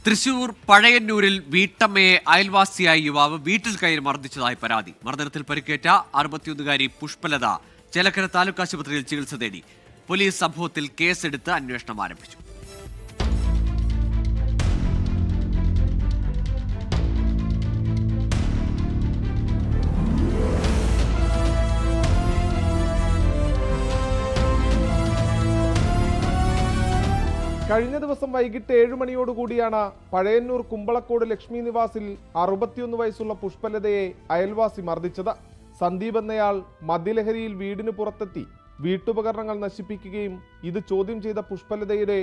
തൃശൂർ പഴയന്നൂരിൽ വീട്ടമ്മയെ അയൽവാസിയായ യുവാവ് വീട്ടിൽ കയറി മർദ്ദിച്ചതായി പരാതി. മർദ്ദനത്തിൽ പരിക്കേറ്റ 61-കാരി പുഷ്പലത ചേലക്കര താലൂക്ക് ആശുപത്രിയിൽ ചികിത്സ തേടി. പോലീസ് സംഭവത്തിൽ കേസെടുത്ത് അന്വേഷണം ആരംഭിച്ചു. കഴിഞ്ഞ ദിവസം വൈകിട്ട് 7 മണിയോടുകൂടിയാണ് പഴയന്നൂർ കുമ്പളക്കോട് ലക്ഷ്മി നിവാസിൽ 61 വയസ്സുള്ള പുഷ്പലതയെ അയൽവാസി മർദ്ദിച്ചത്. സന്ദീപ് എന്നയാൾ മദ്യലഹരിയിൽ വീടിന് പുറത്തെത്തി വീട്ടുപകരണങ്ങൾ നശിപ്പിക്കുകയും ഇത് ചോദ്യം ചെയ്ത പുഷ്പലതയുടെ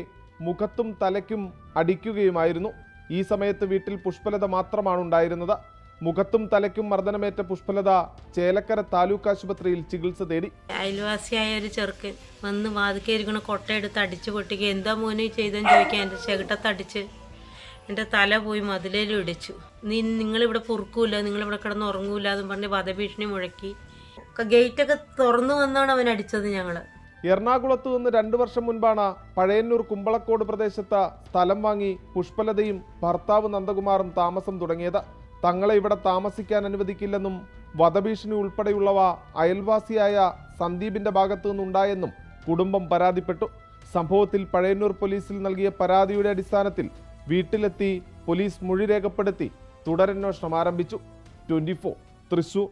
മുഖത്തും തലയ്ക്കും അടിക്കുകയുമായിരുന്നു. ഈ സമയത്ത് വീട്ടിൽ പുഷ്പലത മാത്രമാണ് ഉണ്ടായിരുന്നത്. മുഖത്തും തലയ്ക്കും മർദ്ദനമേറ്റ പുഷ്പലത ചേലക്കര താലൂക്ക് ആശുപത്രിയിൽ ചികിത്സ തേടി. അയൽവാസിയായ ഒരു ചെറുക്കൻ വന്ന് വാതിക്കേരിക്കണ കൊട്ടയെടുത്ത് അടിച്ചു പൊട്ടിക്കുക. എന്താ മോനെ ചെയ്തെന്ന് ചോദിക്കാൻ എൻ്റെ ചെകിട്ടത്തടിച്ച് എൻ്റെ തല പോയി മതിലേലും ഇടിച്ചു. നിങ്ങളിവിടെ പൊറുക്കൂല, നിങ്ങളിവിടെ കിടന്ന് ഉറങ്ങൂല എന്ന് പറഞ്ഞ് വധഭീഷണി മുഴക്കി. ഗേറ്റൊക്കെ തുറന്നു വന്നാണ് അവൻ അടിച്ചത്. ഞങ്ങൾ എറണാകുളത്ത് നിന്ന് 2 വർഷം മുൻപാണ് പഴയന്നൂർ കുമ്പളക്കോട് പ്രദേശത്ത് സ്ഥലം വാങ്ങി പുഷ്പലതയും ഭർത്താവ് നന്ദകുമാറും താമസം തുടങ്ങിയത്. തങ്ങളെ ഇവിടെ താമസിക്കാൻ അനുവദിക്കില്ലെന്നും വധഭീഷണി ഉൾപ്പെടെയുള്ളവ അയൽവാസിയായ സന്ദീപിന്റെ ഭാഗത്തു നിന്നുണ്ടായെന്നും കുടുംബം പരാതിപ്പെട്ടു. സംഭവത്തിൽ പഴയന്നൂർ പോലീസിൽ നൽകിയ പരാതിയുടെ അടിസ്ഥാനത്തിൽ വീട്ടിലെത്തി പോലീസ് മൊഴി രേഖപ്പെടുത്തി തുടരന്വേഷണം ആരംഭിച്ചു. 24 തൃശൂർ.